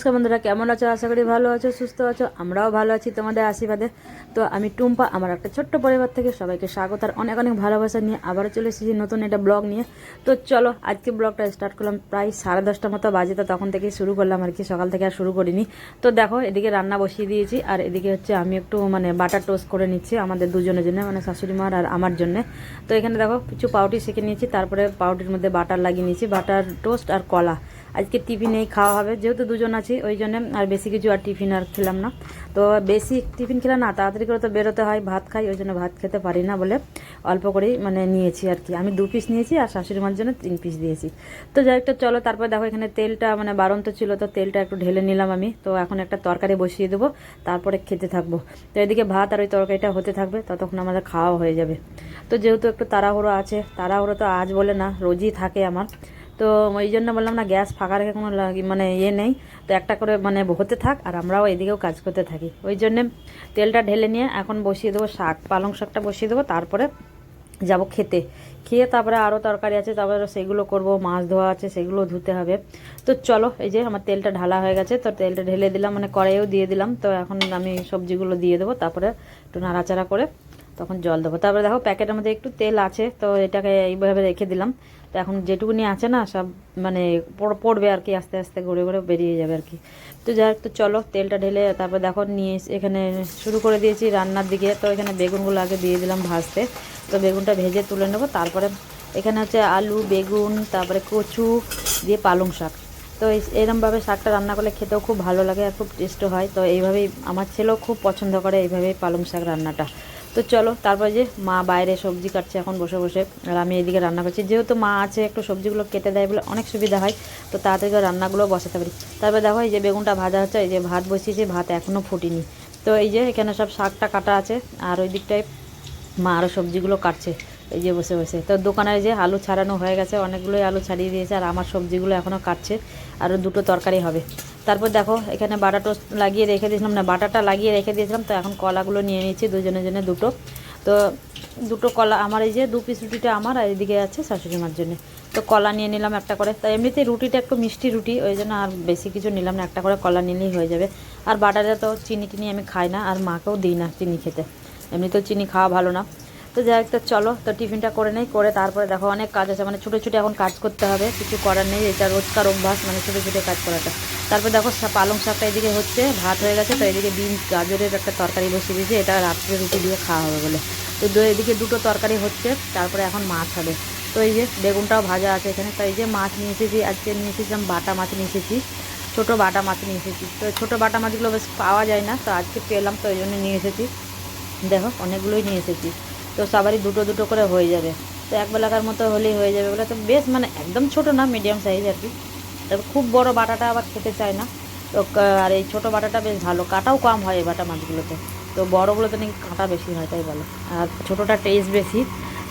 নমস্কার বন্ধুরা, কেমন আছো? আশা করি ভালো আছো, সুস্থ আছো। আমরাও ভালো আছি তোমাদের আশীর্বাদে। তো আমি টুম্পা, আমার একটা ছোট্ট পরিবার থেকে সবাইকে স্বাগত আর অনেক অনেক ভালোবাসা নিয়ে আবারও চলে এসেছি নতুন একটা ব্লগ নিয়ে। তো চলো আজকে ব্লগটা স্টার্ট করলাম প্রায় 10:30 মতো বাজে, তো তখন থেকেই শুরু করলাম আর কি, সকাল থেকে আর শুরু করিনি। তো দেখো এদিকে রান্না বসিয়ে দিয়েছি আর এদিকে হচ্ছে আমি একটু বাটার টোস্ট করে নিচ্ছি আমাদের দুজনের জন্য, শাশুড়ি মার আর আমার জন্য। তো এখানে দেখো কিছু পাউরুটি সেঁকে নিয়েছি, তারপরে পাউরুটির মধ্যে বাটার লাগিয়ে নিয়েছি, বাটার টোস্ট আর কলা। আজকে টিফিনেই খাওয়া হবে, যেহেতু দুজন আছি ওই জন্য আর বেশি কিছু আর টিফিন আর খেলাম না। তো বেশি টিফিন খেলাম না, তাড়াতাড়ি করে তো বেরোতে হয়, ভাত খাই, ওই জন্য ভাত খেতে পারি না বলে অল্প করেই নিয়েছি আর কি। আমি 2 পিস নিয়েছি আর শাশুড়ি মার জন্য 3 পিস দিয়েছি। তো যাই একটা চলো, তারপর দেখো এখানে তেলটা বাড়ন্ত ছিল, তো তেলটা একটু ঢেলে নিলাম আমি। তো এখন একটা তরকারি বসিয়ে দেবো, তারপরে খেতে থাকবো। তো এদিকে ভাত আর ওই তরকারিটা হতে থাকবে, ততক্ষণ আমাদের খাওয়া হয়ে যাবে। তো যেহেতু একটু তাড়াহুড়ো আছে, তাড়াহুড়ো তো আজ বলে না রোজই থাকে আমার, তো ওই জন্য বললাম না গ্যাস ফাঁকা রেখে কোনো ইয়ে নেই। তো একটা করে হতে থাক আর আমরাও এদিকেও কাজ করতে থাকি। ওই জন্যে তেলটা ঢেলে নিয়ে এখন বসিয়ে দেবো শাক, পালং শাকটা বসিয়ে দেবো, তারপরে যাব খেতে। খেয়ে তারপরে আরও তরকারি আছে, তারপরে সেগুলো করব, মাছ ধোয়া আছে সেগুলো ধুতে হবে। তো চলো, এই যে আমার তেলটা ঢালা হয়ে গেছে, তো তেলটা ঢেলে দিলাম, কড়াইও দিয়ে দিলাম। তো এখন আমি সবজিগুলো দিয়ে দেবো, তারপরে একটু নাড়াচাড়া করে তখন জল দেবো। তারপরে দেখো প্যাকেটের মধ্যে একটু তেল আছে, তো এটাকে এইভাবে রেখে দিলাম। তো এখন যেটুকুনি আছে না সব পড়বে আর কি, আস্তে আস্তে ঘুরে ঘুরে বেরিয়ে যাবে আর কি। তো যাই হোক, তো চলো তেলটা ঢেলে তারপর দেখো নিয়ে এখানে শুরু করে দিয়েছি রান্নার দিকে। তো এখানে বেগুনগুলো আগে দিয়ে দিলাম ভাজতে, তো বেগুনটা ভেজে তুলে নেবো। তারপরে এখানে হচ্ছে আলু, বেগুন, তারপরে কচু দিয়ে পালং শাক। তো এরমভাবে শাকটা রান্না করলে খেতেও খুব ভালো লাগে আর খুব টেস্টও হয়। তো এইভাবেই আমার ছেলেও খুব পছন্দ করে এইভাবেই পালং শাক রান্নাটা। তো চলো, তারপরে যে মা বাইরে সবজি কাটছে এখন বসে বসে, আর আমি এদিকে রান্না করছি। যেহেতু মা আছে একটু সবজিগুলো কেটে দেয় বলে অনেক সুবিধা হয়, তো তাড়াতাড়ি রান্নাগুলো বসাতে পারি। তারপরে দেখো এই যে বেগুনটা ভাজা হচ্ছে, এই যে ভাত বসিয়েছি, ভাত এখনও ফুটিনি। তো এই যে এখানে সব শাকটা কাটা আছে আর ওই দিকটায় মা আরও সবজিগুলো কাটছে এই যে বসে বসে। তো দোকানে যে আলু ছাড়ানো হয়ে গেছে, অনেকগুলোই আলু ছাড়িয়ে দিয়েছে, আর আমার সবজিগুলো এখনও কাটছে, আরও 2টো তরকারি হবে। তারপর দেখো এখানে বাটা টোস্ট লাগিয়ে রেখে দিয়েছিলাম, বাটাটা লাগিয়ে রেখে দিয়েছিলাম। তো এখন কলাগুলো নিয়ে নিচ্ছি দুজনের জন্য 2টো। তো 2টো কলা আমার, এই যে 2 পিস রুটিটা আমার, আর এদিকে আছে শাশুড়ি মার জন্য। তো কলা নিয়ে নিলাম একটা করে। তো এমনিতেই রুটিটা একটু মিষ্টি রুটি, ওই জন্য আর বেশি কিছু নিলাম না, একটা করে কলা নিলেই হয়ে যাবে। আর বাটারে তো চিনি টিনি আমি খাই না, আর মাকেও দিই না চিনি খেতে, এমনিতেও চিনি খাওয়া ভালো না। তো যাই হোক, তো চলো তো টিফিনটা করে নেই, করে তারপরে দেখো অনেক কাজ আছে, ছোটো ছোটো এখন কাজ করতে হবে, কিছু করার নেই, এটা রোজকার অভ্যাস, ছোটো ছোটো কাজ করাটা। তারপর দেখো পালং শাকটা এদিকে হচ্ছে, ভাত হয়ে গেছে। তো এদিকে বিনস গাজরের একটা তরকারি বসিয়ে দিয়েছি, এটা রাত্রে রুটি দিয়ে খাওয়া হবে বলে। তো এদিকে 2টো তরকারি হচ্ছে, তারপরে এখন মাছ হবে। তো এই যে বেগুনটাও ভাজা আছে এখানে। তো এই যে মাছ নিয়ে এসেছি, আজকে নিয়ে এসেছিলাম বাটা মাছ নিয়ে এসেছি, ছোটো বাটা মাছ নিয়ে এসেছি। তো ছোটো বাটা মাছগুলো বেশ পাওয়া যায় না, তো আজকে পেলাম, তো ওই জন্য নিয়ে এসেছি। দেখো অনেকগুলোই নিয়ে এসেছি, তো সবারই 2টো করে হয়ে যাবে। তো এক বেলাকার মতো হলেই হয়ে যাবে বলে, তো বেশ একদম ছোটো না, মিডিয়াম সাইজ আর কি। তবে খুব বড় বাটাটা আবার খেতে চায় না। তো আর এই ছোটো বাটাটা বেশ ভালো, কাটাও কম হয় এই বাটা মাছগুলোতে। তো বড়গুলোতে নাকি কাঁটা বেশি হয় তাই বলে, আর ছোটোটা টেস্ট বেশি,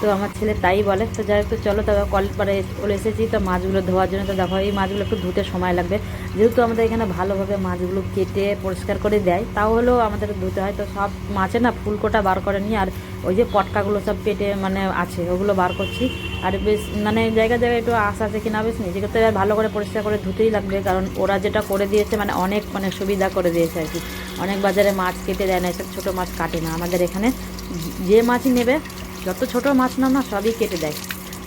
তো আমার ছেলে তাই বলে। তো যাই হোক, তো চলো তবে কলপারে চলে এসেছি তো মাছগুলো ধোয়ার জন্য। তো দেখো এই মাছগুলো একটু ধুতে সময় লাগবে, যেহেতু আমাদের এখানে ভালোভাবে মাছগুলো কেটে পরিষ্কার করে দেয়, তাও হলেও আমাদের ধুতে হয়। তো সব মাছে না ফুলকোটা বার করে নিয়ে, আর ওই যে পটকাগুলো সব পেটে আছে, ওগুলো বার করছি। আর বেশ জায়গায় জায়গায় একটু আশ আছে কিনা, বেশ নিজেকে তো ভালো করে পরিষ্কার করে ধুতেই লাগবে, কারণ ওরা যেটা করে দিয়েছে অনেক সুবিধা করে দিয়েছে আর কি। অনেক বাজারে মাছ কেটে দেয় না, এসব ছোটো মাছ কাটে না, আমাদের এখানে যে মাছই নেবে, যত ছোটো মাছ নাও না সবই কেটে দেয়।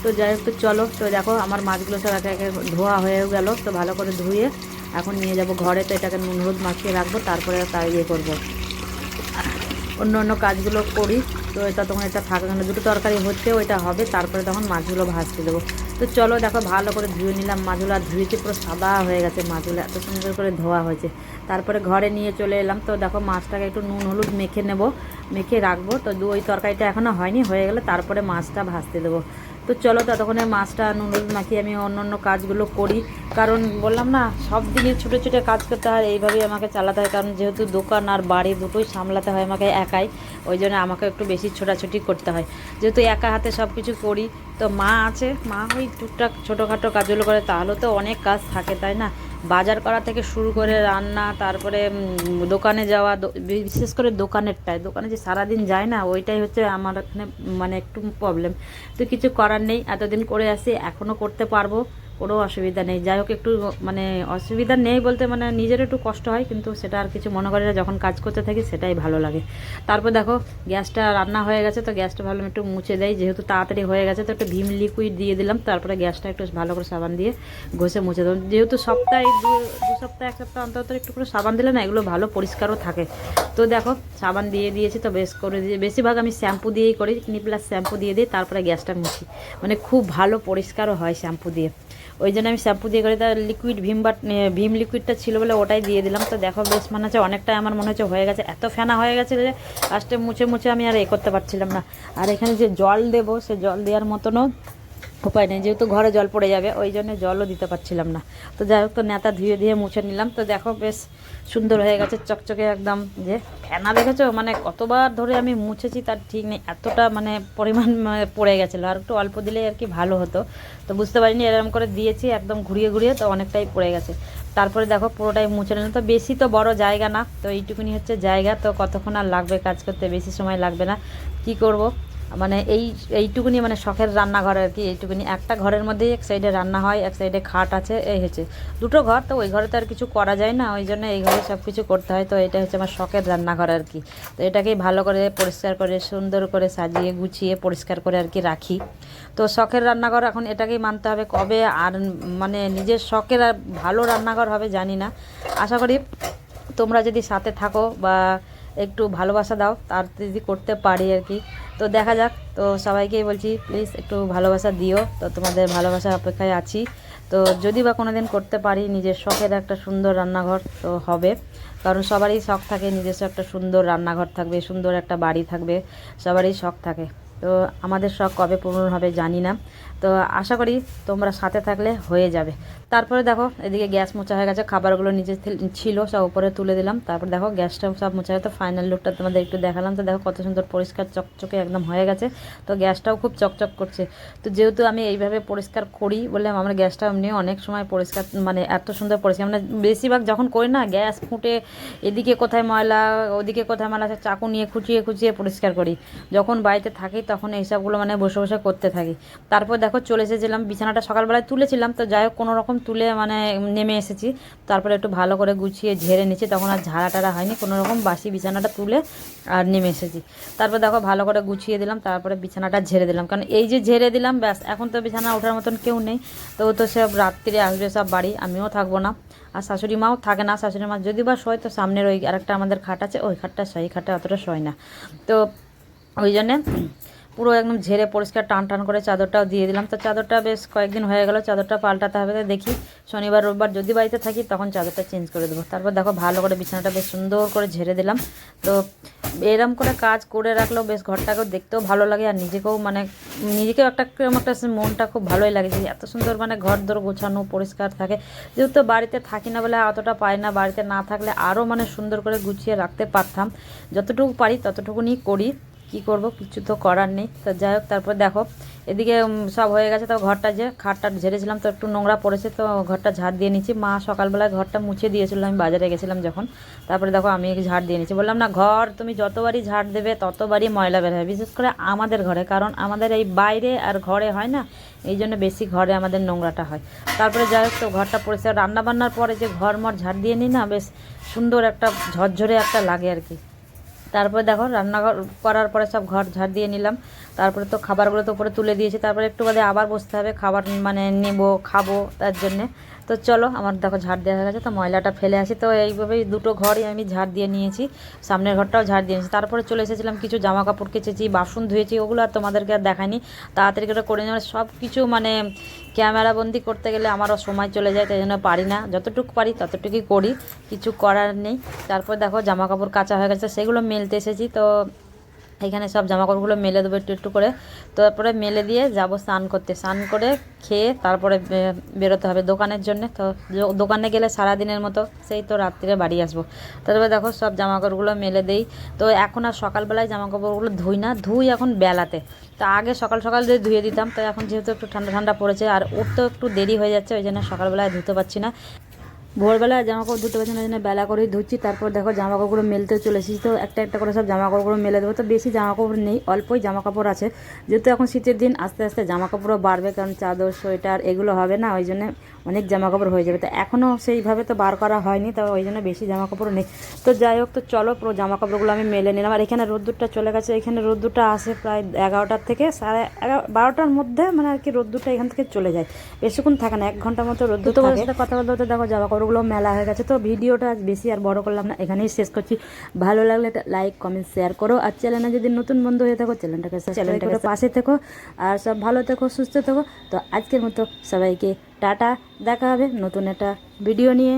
তো যাই হোক, তো চলো, তো দেখো আমার মাছগুলো সব একে একে ধোয়া হয়ে গেল। তো ভালো করে ধুয়ে এখন নিয়ে যাব ঘরে, তো এটাকে নুন হলুদ মাখিয়ে রাখবো, তারপরে তাই ইয়ে করবো, অন্য অন্য কাজগুলো করি। তো এটা তখন এটা থাকবে না, 2টো তরকারি হচ্ছে, ওইটা হবে, তারপরে তখন মাছগুলো ভাজতে দেবো। তো চলো দেখো ভালো করে ধুয়ে নিলাম মাছগুলো, আর ধুয়েছি পুরো সাদা হয়ে গেছে মাছগুলো, এত সুন্দর করে ধোয়া হয়েছে। তারপরে ঘরে নিয়ে চলে এলাম। তো দেখো মাছটাকে একটু নুন হলুদ মেখে নেব, মেখে রাখবো। তো ওই তরকারিটা এখনও হয়নি, হয়ে গেলে তারপরে মাছটা ভাজতে দেবো। তো চলো ততক্ষণে মাছটা নুন হলুদ মাখিয়ে আমি অন্য অন্য কাজগুলো করি, কারণ বললাম না সব দিনই ছোটো ছোটো কাজ করতে হয়, এইভাবেই আমাকে চালাতে হয়, কারণ যেহেতু দোকান আর বাড়ি দুটোই সামলাতে হয় আমাকে একাই, ওই জন্য আমাকে একটু বেশি ছোটাছুটি করতে হয়, যেহেতু একা হাতে সব কিছু করি। তো মা আছে, মা ওই টুকটাক ছোটোখাটো কাজগুলো করে, তাহলে তো অনেক কাজ থাকে তাই না, বাজার করা থেকে শুরু করে রান্না, তারপরে দোকানে যাওয়া, বিশেষ করে দোকানে যে সারাদিন যায় না, ওইটাই হচ্ছে আমার এখানে একটু প্রবলেম। তো কিছু করার নেই, এতদিন করে আসি, এখনও করতে পারবো, কোনো অসুবিধা নেই। যাই হোক একটু মানে অসুবিধা নেই বলতে মানে নিজের একটু কষ্ট হয়, কিন্তু সেটা আর কিছু মনে করি না, যখন কাজ করতে থাকি সেটাই ভালো লাগে। তারপর দেখো গ্যাসটা রান্না হয়ে গেছে, তো গ্যাসটা ভাবলাম একটু মুছে দেয়, যেহেতু তাড়াতাড়ি হয়ে গেছে তো একটু ভীম লিকুইড দিয়ে দিলাম। তারপরে গ্যাসটা একটু ভালো করে সাবান দিয়ে ঘষে মুছে দিলাম, যেহেতু সপ্তাহে দু সপ্তাহ এক সপ্তাহ অন্তর অন্তর একটু করে সাবান দিলে না এগুলো ভালো পরিষ্কারও থাকে। তো দেখো সাবান দিয়ে দিয়েছি, তো বেশ করে দিয়ে বেশিরভাগ আমি শ্যাম্পু দিয়েই করি, ক্লিনিক শ্যাম্পু দিয়ে দিই, তারপরে গ্যাসটা মুছি, মানে খুব ভালো পরিষ্কারও হয় শ্যাম্পু দিয়ে। ওই জন্য আমি শ্যাম্পু দিয়ে করি। তার লিকুইড ভীম লিকুইডটা ছিল বলে ওটাই দিয়ে দিলাম। তো দেখো বেশ মনে হচ্ছে অনেকটাই আমার মনে হচ্ছে হয়ে গেছে, এত ফেনা হয়ে গেছে যে লাস্টে মুছে মুছে আমি আর করতে পারছিলাম না। আর এখানে যে জল দেবো সে জল দেওয়ার মতনও উপায় নেই, যেহেতু ঘরে জল পড়ে যাবে, ওই জন্য জলও দিতে পারছিলাম না। তো যাই হোক, তো নেতা ধুয়ে ধুয়ে মুছে নিলাম। তো দেখো বেশ সুন্দর হয়ে গেছে চকচকে একদম। যে ফেনা দেখেছো মানে কতবার ধরে আমি মুছেছি তার ঠিক নেই, এতটা মানে পরিমাণ পড়ে গেছিলো, আর একটু অল্প দিলে আর কি ভালো হতো। তো বুঝতে পারিনি, এরকম করে দিয়েছি একদম ঘুরিয়ে ঘুরিয়ে, তো অনেকটাই পড়ে গেছে। তারপরে দেখো পুরোটাই মুছে নিলাম। তো বেশি তো বড় জায়গা না, তো এইটুকুনি হচ্ছে জায়গা, তো কতক্ষণ আর লাগবে কাজ করতে, বেশি সময় লাগবে না। কি করব মানে এইটুকুনি মানে শখের রান্নাঘর আর কি। এইটুকুনি একটা ঘরের মধ্যেই এক সাইডে রান্না হয়, এক সাইডে খাট আছে, এই হচ্ছে দুটো ঘর। তো ওই ঘরে তো আর কিছু করা যায় না, ওই জন্য এই ঘরে সব কিছু করতে হয়। তো এটা হচ্ছে আমার শখের রান্নাঘর আর কি। তো এটাকেই ভালো করে পরিষ্কার করে সুন্দর করে সাজিয়ে গুছিয়ে পরিষ্কার করে আর কি রাখি। তো শখের রান্নাঘর এখন এটাকেই মানতে হবে, কবে আর মানে নিজের শখের আর ভালো রান্নাঘর হবে জানি না। আশা করি তোমরা যদি সাথে থাকো বা একটু ভালোবাসা দাও তার যদি করতে পারি আর কি। তো দেখা যাক। তো সবাইকেই বলছি প্লিজ একটু ভালোবাসা দিও, তো তোমাদের ভালোবাসার অপেক্ষায় আছি। তো যদি বা কোনো দিন করতে পারি নিজের শখের একটা সুন্দর রান্নাঘর তো হবে, কারণ সবারই শখ থাকে নিজস্ব একটা সুন্দর রান্নাঘর থাকবে, সুন্দর একটা বাড়ি থাকবে, সবারই শখ থাকে। তো আমাদের শখ কবে পূরণ হবে জানি না, তো আশা করি তোমরা সাথে থাকলে হয়ে যাবে। তারপরে দেখো এদিকে গ্যাস মোছা হয়ে গেছে, খাবারগুলো নিচে ছিল সব উপরে তুলে দিলাম। তারপর দেখো গ্যাসটা সব মোছা হয়ে, তো ফাইনাল লুকটা তোমাদের একটু দেখালাম। তো দেখো কত সুন্দর পরিষ্কার চকচকে একদম হয়ে গেছে, তো গ্যাসটাও খুব চকচক করছে। তো যেহেতু আমি এইভাবে পরিষ্কার করি বললাম, আমার গ্যাসটা এমনি অনেক সময় পরিষ্কার মানে এত সুন্দর পরিষ্কার, মানে বেশিরভাগ যখন করি না গ্যাস ফুটে এদিকে কোথায় ময়লা ওদিকে কোথায় ময়লা, চাকু নিয়ে খুঁচিয়ে খুঁচিয়ে পরিষ্কার করি। যখন বাড়িতে থাকি তখন এইসবগুলো মানে বসে বসে করতে থাকি। তারপর দেখো চলে এসেছিলাম, বিছানাটা সকালবেলায় তুলেছিলাম, তো যাই হোক কোনো রকম তুলে মানে নেমে এসেছি। তারপরে একটু ভালো করে গুছিয়ে ঝেড়ে নিচ্ছি, তখন আর ঝাড়া টাড়া হয়নি, কোনো রকম বাসি বিছানাটা তুলে আর নেমে এসেছি। তারপর দেখো ভালো করে গুছিয়ে দিলাম, তারপরে বিছানাটা ঝেড়ে দিলাম, কারণ এই যে ঝেড়ে দিলাম ব্যাস, এখন তো বিছানা ওঠার মতন কেউ নেই। তো সব রাত্রিরে আসবে সব বাড়ি, আমিও থাকবো না, আর শাশুড়ি মাও থাকে না। শাশুড়ি মা যদি বা শোয় তো সামনের ওই আরেকটা আমাদের খাট আছে, ওই খাটটা সেই খাটে অতটা শোয় না। তো ওই জন্যে পুরো একদম ঝেড়ে পরিষ্কার টান টান করে চাদরটাও দিয়ে দিলাম। তো চাদরটা বেশ কয়েকদিন হয়ে গেল, চাদরটা পাল্টাতে হবে, তো দেখি শনিবার রোববার যদি বাড়িতে থাকি তখন চাদরটা চেঞ্জ করে দেবো। তারপর দেখো ভালো করে বিছানাটা বেশ সুন্দর করে ঝেড়ে দিলাম। তো এরম করে কাজ করে রাখলেও বেশ ঘরটাকেও দেখতেও ভালো লাগে, আর নিজেকেও মানে নিজেকেও একটা মনটা খুব ভালোই লাগে যে এত সুন্দর মানে ঘর দর গোছানো পরিষ্কার থাকে। যেহেতু বাড়িতে থাকি না বলে অতটা পাই না, বাড়িতে না থাকলে আরও মানে সুন্দর করে গুছিয়ে রাখতে পারতাম। যতটুকু পারি ততটুকুনি করি, কি করব কিছু তো করার নেই। তো যাই হোক তারপর দেখো এদিকে সব হয়ে গেছে। তো ঘরটা যে খাটটা ঝেড়েছিলাম তো একটু নোংরা পড়েছে, তো ঘরটা ঝাড় দিয়ে নিচ্ছি। মা সকালবেলায় ঘরটা মুছে দিয়েছিল আমি বাজারে গেছিলাম যখন। তারপরে দেখো আমি ঝাড় দিয়ে নিচ্ছি। বললাম না ঘর তুমি যতবারই ঝাড় দেবে ততবারই ময়লা বের হয়, বিশেষ করে আমাদের ঘরে, কারণ আমাদের এই বাইরে আর ঘরে হয় না, এই জন্য বেশি ঘরে আমাদের নোংরাটা হয়। তারপরে যাই হোক তো ঘরটা পরিষ্কার, রান্নাবান্নার পরে যে ঘর মর ঝাড় দিয়ে নিই না, বেশ সুন্দর একটা ঝরঝরে একটা লাগে আর কি। তারপরে দেখো রান্না করার পরে সব ঘর ঝাড় দিয়ে নিলাম। তারপরে তো খাবারগুলো তো উপরে তুলে দিয়েছি, তারপরে একটু বাদে আবার বসতে হবে খাবার মানে খাবো তার জন্যে। তো চলো আমার দেখো ঝাড় দেওয়া হয়ে গেছে, তো ময়লাটা ফেলে আসি। তো এইভাবেই দুটো ঘরই আমি ঝাড় দিয়ে নিয়েছি, সামনের ঘরটাও ঝাড় দিয়ে নিয়েছি। তারপরে চলে এসেছিলাম কিছু জামা কাপড় কেচেছি, বাসন ধুয়েছি, ওগুলো আর তোমাদেরকে আর দেখাইনি, তাড়াতাড়ি করে নেওয়া সব কিছু মানে ক্যামেরাবন্দি করতে গেলে আমারও সময় চলে যায়, তাই জন্য পারি না, যতটুকু পারি ততটুকুই করি, কিছু করার নেই। তারপর দেখো জামা কাপড় কাচা হয়ে গেছে, সেগুলো মেলতে এসেছি। তো এখানে সব জামাকাপড়গুলো মেলে দেবো একটু একটু করে। তারপরে মেলে দিয়ে যাব স্নান করতে, স্নান করে খেয়ে তারপরে বেরোতে হবে দোকানের জন্য। তো দোকানে গেলে সারাদিনের মতো সেই তো রাত্রিরে বাড়ি আসবো। তারপরে দেখো সব জামাকাপড়গুলো মেলে দেই। তো এখন আর সকালবেলায় জামাকাপড়গুলো ধুই না, ধুই এখন বেলাতে। তো আগে সকাল সকাল দিয়ে ধুয়ে দিতাম, তো এখন যেহেতু একটু ঠান্ডা ঠান্ডা পড়েছে আর উঠতেও একটু দেরি হয়ে যাচ্ছে, ওই জন্য সকালবেলায় ধুতে পারছি না। ভোরবেলা জামা কাপড় ধুতে পারছি না, জন্য বেলা করেই ধুচ্ছি। তারপর দেখো জামা কাপড় মেলতে চলে এসেছি, তো একটা একটা করে সব জামা কাপড় মেলে দেবো। তো বেশি জামা কাপড় নেই, অল্পই জামা কাপড় আছে, যেহেতু এখন শীতের দিন আস্তে আস্তে জামা কাপড়ও বাড়বে, কারণ চাদর সোয়েটার এগুলো হবে না, ওই জন্য অনেক জামা কাপড় হয়ে যাবে। তো এখনও সেইভাবে তো বার করা হয়নি, তো ওই জন্য বেশি জামা কাপড় নেই। তো যাই হোক, তো চলো পুরো জামা কাপড়গুলো আমি মেলে নিলাম। আর এখানে রোদ্দুরটা চলে গেছে, এখানে রোদ্দুরটা আসে প্রায় 11টার থেকে 12টার মধ্যে, মানে আর কি রোদ্দুরটা এখান থেকে চলে যায়, বেশিক্ষণ থাকে না, 1 ঘন্টার মতো রোদ্দুর থাকে। তোমার সাথে কথা বলতে বলতে দেখো জামা কাপড়গুলো মেলা হয়ে গেছে। তো ভিডিওটা আজ বেশি আর বড় করলাম না, এখানেই শেষ করছি। ভালো লাগলে একটা লাইক কমেন্ট শেয়ার করো, আর চ্যানেলে যদি নতুন বন্ধু হয়ে থাকো চ্যানেলটাকে পাশে থেকো, আর সব ভালো থেকো, সুস্থ থেকো। তো আজকের মতো সবাইকে টাটা, দেখা হবে নতুন একটা ভিডিও নিয়ে।